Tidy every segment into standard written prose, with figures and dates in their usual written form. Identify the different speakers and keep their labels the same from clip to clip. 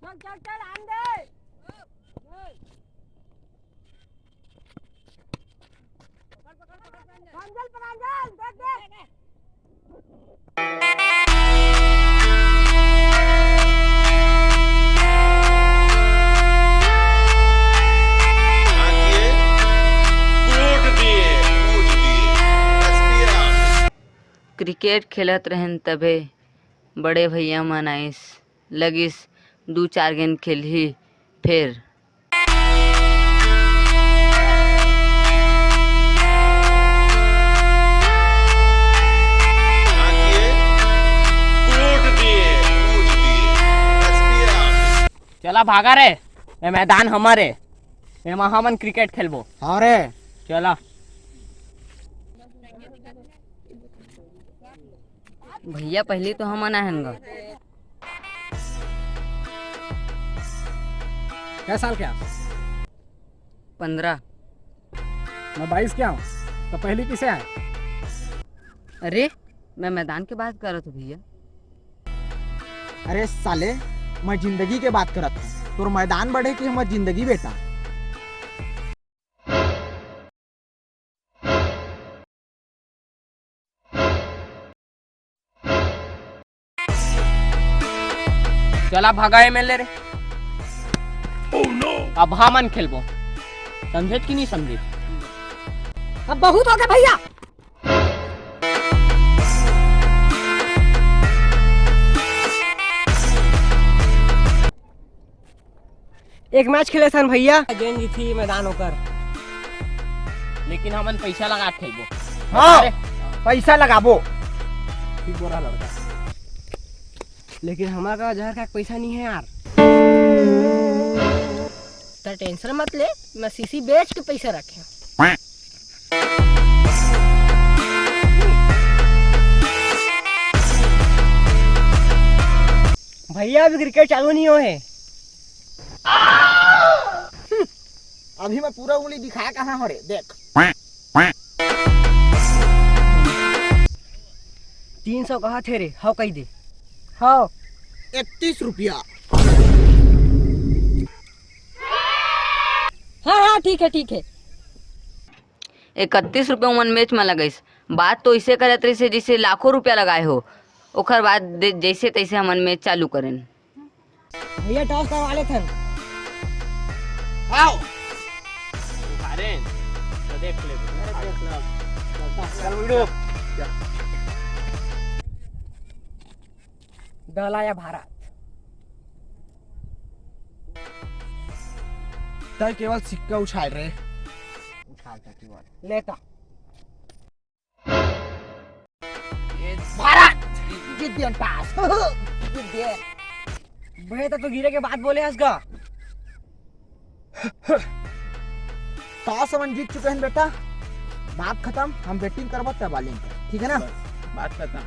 Speaker 1: चल चल चल आन दे। प्रांजल प्रांजल देख देख।
Speaker 2: क्रिकेट खेलत रहन तभे बड़े भैया मन आइस लगिस 2-4 गेंद खेलही फिर
Speaker 3: चला भागा रे ये मैदान हमारे ये महामन क्रिकेट खेलबो।
Speaker 4: हाँ रे
Speaker 3: चला
Speaker 2: भैया पहले तो हम आहन गा।
Speaker 4: क्या साल क्या
Speaker 2: 15।
Speaker 4: मैं 22 क्या हूँ तो पहली किसे आए?
Speaker 2: अरे मैं मैदान के बात कर रहा था भैया।
Speaker 4: अरे साले मैं जिंदगी के बात करत हूँ तोर मैदान बढ़े कि हमर जिंदगी बेटा।
Speaker 3: चला भागा एमएलए रे। अब हमन खेलबो समझे कि नहीं समझे?
Speaker 1: अब बहुत हो गया भैया।
Speaker 3: एक मैच खेले सन भैया गेंद जीती मैदान होकर लेकिन हमन पैसा लगा खेलबो।
Speaker 4: हाँ पैसा लगाबो। ठीक बोला लड़का
Speaker 3: लेकिन हमारा का जहर का पैसा नहीं है यार।
Speaker 1: तो टेंशन मत ले मैं सीसी बेच के पैसा रखे।
Speaker 3: भैया अभी क्रिकेट चालू नहीं हो है।
Speaker 4: अभी मैं पूरा उंगली दिखाया कहाँ हो रे देख।
Speaker 3: 300 कहा थे रे हाउ कही दे।
Speaker 1: हाँ
Speaker 4: 31 रुपया।
Speaker 1: हाँ हाँ ठीक है ठीक है।
Speaker 2: 31 रुपये मन मैच में लगाइस। बात तो इसे करत रही से जैसे लाखों रुपया लगाए हो। ओकर बाद जैसे तैसे हमन मैच चालू करें।
Speaker 1: भैया टॉस करवा ले थे।
Speaker 4: आओ
Speaker 3: अरे तो देख ले
Speaker 1: दलाया भारत।
Speaker 4: तय केवल सिक्का उछाल रहे।
Speaker 1: लेता
Speaker 4: भारत जीत दिया टॉस। जीत दिए।
Speaker 3: भैया तो गिरे के बाद बोले हंसगा।
Speaker 4: टॉस हम जीत चुके हैं बेटा। बात खत्म हम बैटिंग करबो तब बॉलिंग कर ठीक है ना।
Speaker 3: बात खत्म।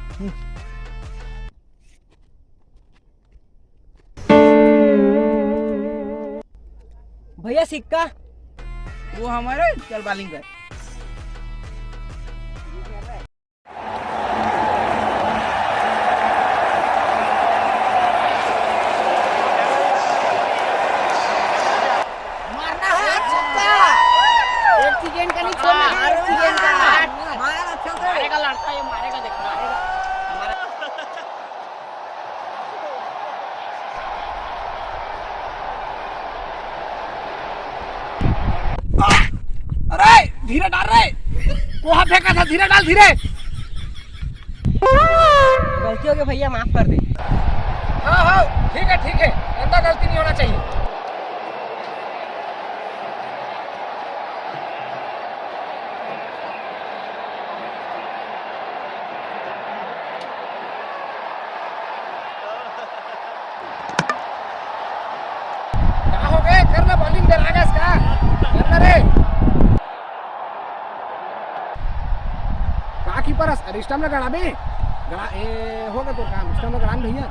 Speaker 1: भैया सिक्का
Speaker 3: वो हमारे चल बॉलिंग कर।
Speaker 1: मारना है छक्का। एक सेकंड का नहीं छोड़ना है। एक सेकंड का मार अच्छा से।
Speaker 3: मारेगा लड़का ये मारेगा देख मारेगा।
Speaker 4: अरे धीरे डाल रे। वहां फेंका था धीरे डाल धीरे।
Speaker 3: गलती हो गई भैया माफ कर दे।
Speaker 4: हाँ हाँ ठीक है ऐसा गलती नहीं होना चाहिए। क्या हो गए करना बॉलिंग दे रहा है इसका करना रे। का कीपर स्टंप में गड़ा बे गड़ा ए होगा तो काम स्टंप में गड़ान भैया।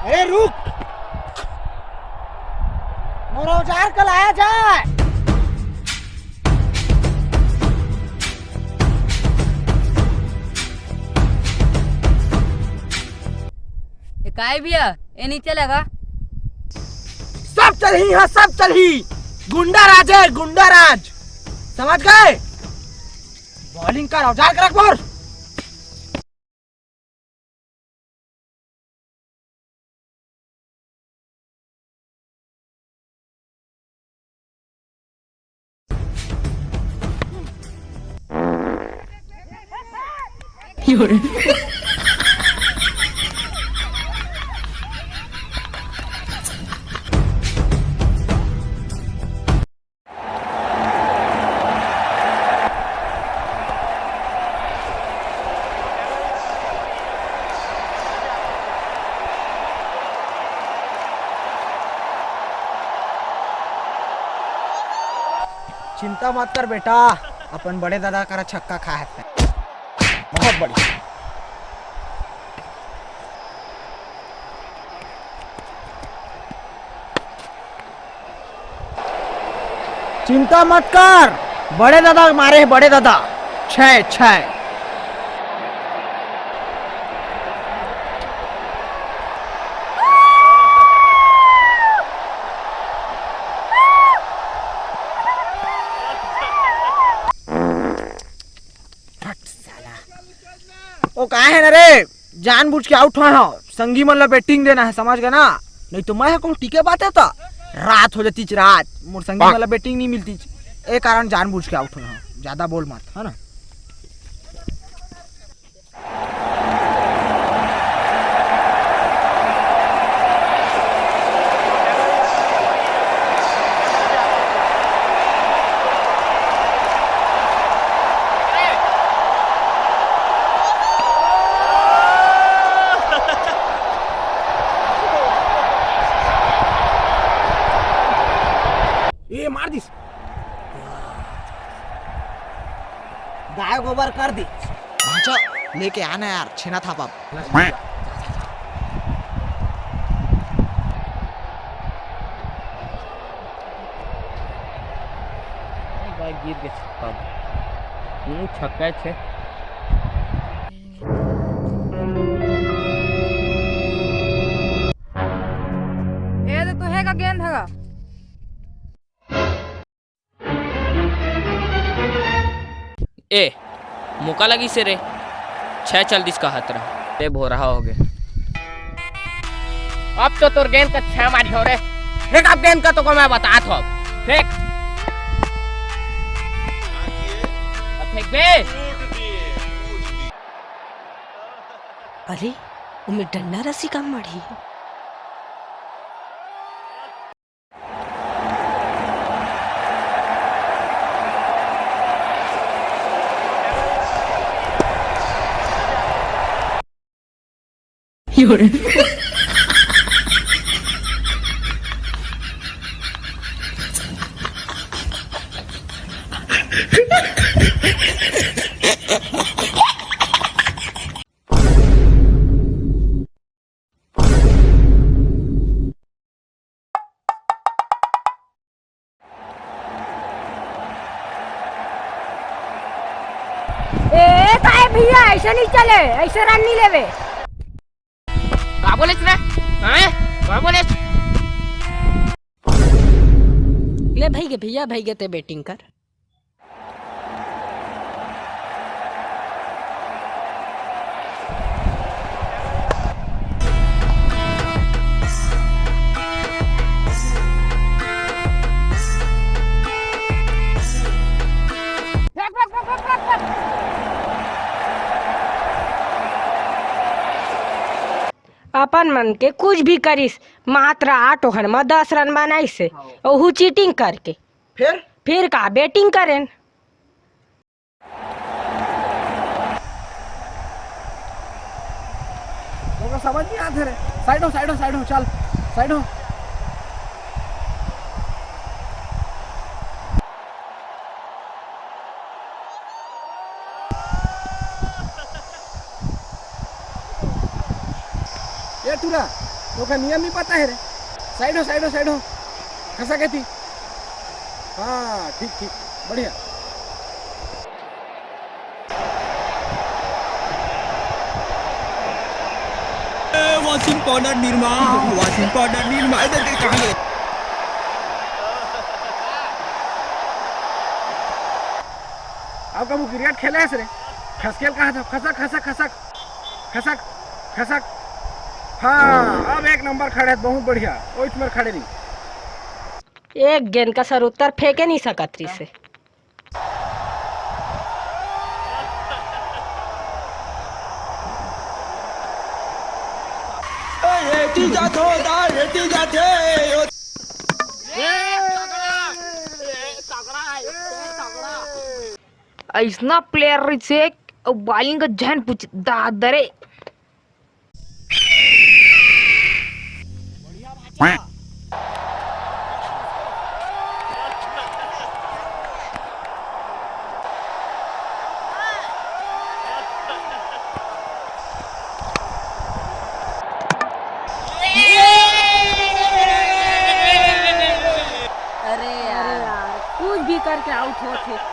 Speaker 4: अरे रुक, मोरा औजार कल आया जाए।
Speaker 2: काय भैया ये नहीं चलेगा?
Speaker 4: सब चल ही, हाँ सब चल ही। गुंडा राज है, गुंडा राज, समझ गए? बॉलिंग कर, औजार कर अकबर। चिंता मत कर बेटा, अपन बड़े दादा का छक्का खाया है, बहुत बढ़िया। चिंता मत कर, बड़े दादा मारे हैं, बड़े दादा। 6-6। ओ कहा है ना रे, जानबूझ के आउट हुआ है, संगी मतलब बैटिंग देना है, समझ गए ना? नहीं तो मैं कौन टीके बात है, तो रात हो जाती रात, मोर संगी मतलब बैटिंग नहीं मिलती, ए कारण जानबूझ के आउट हुआ है। ज्यादा बोल मत, है ना? ये मार दिस, गाय गोबर कर दी। अच्छा लेके आना यार, छेना था बाप।
Speaker 3: गिर गए छक्का, छक्का छे।
Speaker 1: ये तो है का गेंद है।
Speaker 3: ए मौका लगी से रे, 6 चल दिस का हाथ रहा, टेब हो रहा हो गए। अब तो तोर गेंद का 6 मारी हो रे, फेंक अब गेंद का, तो को मैं बता तो फेंक, अब फेंक बे।
Speaker 5: अरे उमें डंडा रस्सी कम मड़ी।
Speaker 1: ए काय भैया ऐसे नहीं चले, ऐसे रन नहीं लेवे।
Speaker 3: का बोले रे, हैं का बोले?
Speaker 5: ले भाई के भैया, भाई के ते बैटिंग कर।
Speaker 1: अपन मन के कुछ भी करिस, मात्र 8 ओवर में 10 रन बनाई से, ओहू चीटिंग करके। फिर का बैटिंग करें।
Speaker 4: समझ नहीं आता रे, साइड हो साइड हो साइड हो, चल साइड हो। ये टूरा तो का नियम ही पता है रे। साइड हो खसा कहती। हाँ ठीक बढ़िया।
Speaker 6: वॉशिंग पाउडर निर्मा इधर के कहाँ गए?
Speaker 4: अब कब क्रिकेट खेले है रे? खसकेल कहा था? खसक। हाँ अब एक नंबर खड़े है, बहुत बढ़िया। ओइट में खड़े नहीं।
Speaker 1: एक गेंद का सर उत्तर फेंके नहीं सकत रही से।
Speaker 7: ऐसना प्लेयर से बॉलिंग का जहन पूछ दादरे।
Speaker 1: अरे यार कुछ भी करके आउट होते।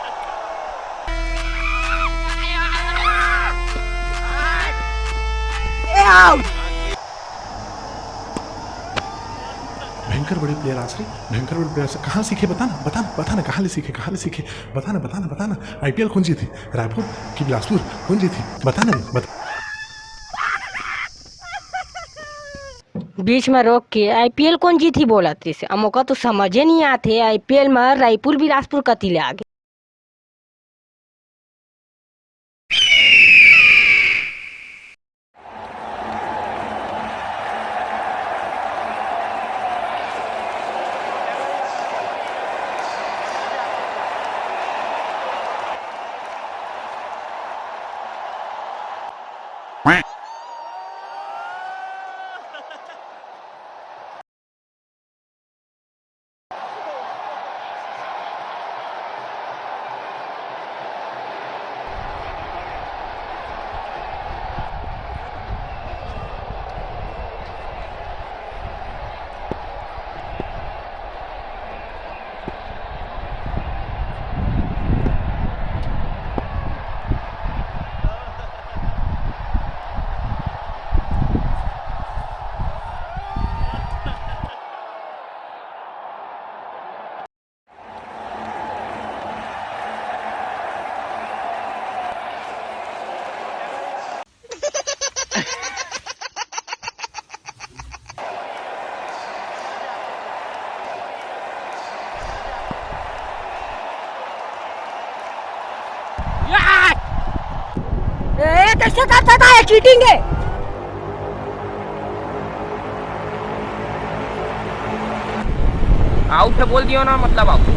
Speaker 8: भयंकर बड़े प्लेयर आज रे, भयंकर बड़े प्लेयर कहाँ सीखे? बताना कहाँ सीखे? बताना आईपीएल कौन जीती? रायपुर कि बिलासपुर कौन जीती? बताना।
Speaker 1: बीच में रोक के आईपीएल कौन जीती बोला थी से अमोका तो समझे नहीं आते। आईपीएल में रायपुर बिलासपुर कती ले आगे। कैसे करता था? ये चीटिंग है।
Speaker 3: आउट है बोल दियो ना, मतलब आउट।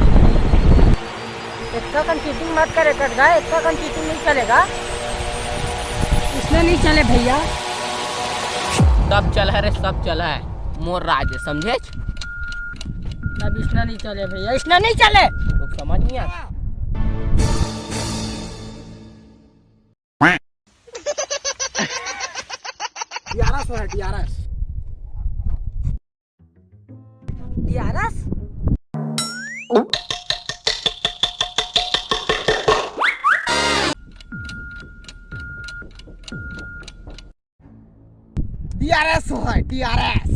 Speaker 1: इसका कन चीटिंग मत करे कटगा। इसका कन चीटिंग नहीं चलेगा। इसमें नहीं चले भैया।
Speaker 3: सब चला है रे, सब चला है। मोर राज है, समझे?
Speaker 1: अब इसना नहीं चले भैया, इसना नहीं चले।
Speaker 3: तो समझ नहीं आता।
Speaker 1: DRS
Speaker 4: DRS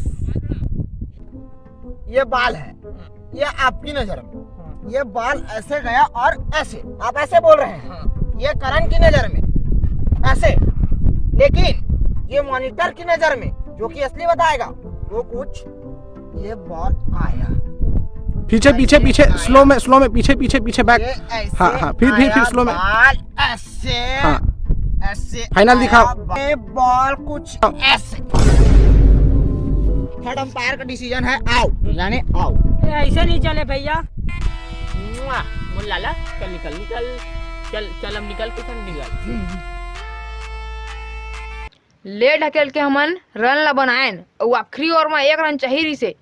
Speaker 4: ये बाल है, ये आपकी नजर में ये बाल ऐसे गया और ऐसे आप ऐसे बोल रहे हैं। ये करण की नजर में ऐसे, लेकिन ये मॉनिटर की नजर में जो कि असली बताएगा वो कुछ ये बॉल आया
Speaker 8: पीछे स्लो में पीछे बैक। हाँ फिर स्लो में।
Speaker 4: बाल ऐसे
Speaker 8: हाँ
Speaker 4: ऐसे
Speaker 8: फाइनल दिखाओ।
Speaker 4: ये बॉल कुछ ऐसे। थर्ड अंपायर का डिसीजन है आउट, यानी आउट।
Speaker 1: ऐसे नहीं चले भैया।
Speaker 3: मोर लाला चल अब निकल के निकल।
Speaker 7: ले ढकेल के हमन रन ला बनाएन और आखिरी ओवर में 1 रन चाहिए से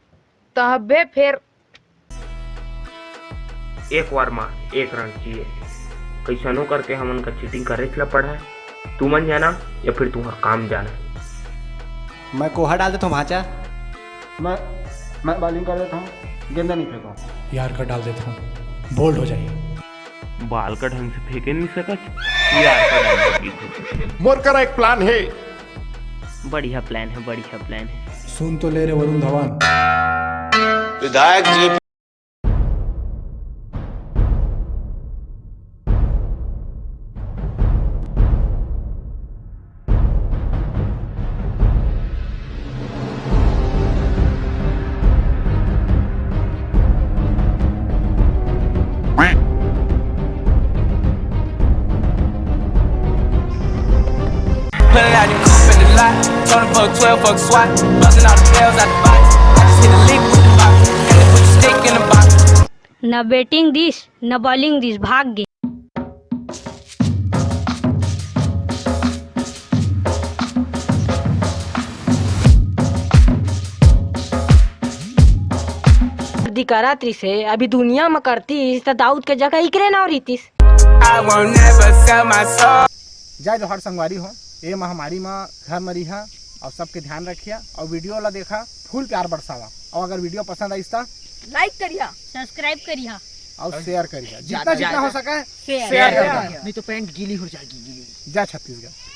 Speaker 7: तहबे फिर
Speaker 9: एक बार में 1 रन चाहिए। कैसनो करके हमन का चीटिंग करे ला पड़ा है। तू मन जाना या फिर तुम्हारा काम जाना।
Speaker 6: मैं कोहा डाल देता हूँ भाचा।
Speaker 4: मैं बॉलिंग कर देता हूँ, गेंदा नहीं फेंका।
Speaker 8: यार का डाल देता हूँ, बोल्ड हो जाइए।
Speaker 9: बाल का ढंग से फेंके नहीं सकत यार का ढंग से।
Speaker 8: मोर का एक प्लान है।
Speaker 9: बढ़िया प्लान है, बढ़िया प्लान है।
Speaker 8: सुन तो ले रे वरुण धवन।
Speaker 10: विधायक जी
Speaker 6: Pulling out the coupe in the lot. Told fuck 12, fuck SWAT. Busting all the bells out the box. I just hit a lick with the box. And they put the stick in the box.
Speaker 1: न batting this न bowling this, भाग गए। करात्री से अभी दुनिया में करतीस तो दाऊद के जगह इकरे ना रहीतीस।
Speaker 6: I won't never sell my soul.
Speaker 4: जय जोहर संगवारी हो, ये महामारी में घर में रहिया और सबके ध्यान रखिया और वीडियो वाला देखा फुल प्यार बरसावा। और अगर वीडियो पसंद आई तो
Speaker 7: लाइक करिया,
Speaker 1: सब्सक्राइब करिया
Speaker 4: और शेयर करिए, जितना हो सके शेयर करिए, नहीं तो पैंट गीली हो जाएगी। जय छत्तीसगढ़।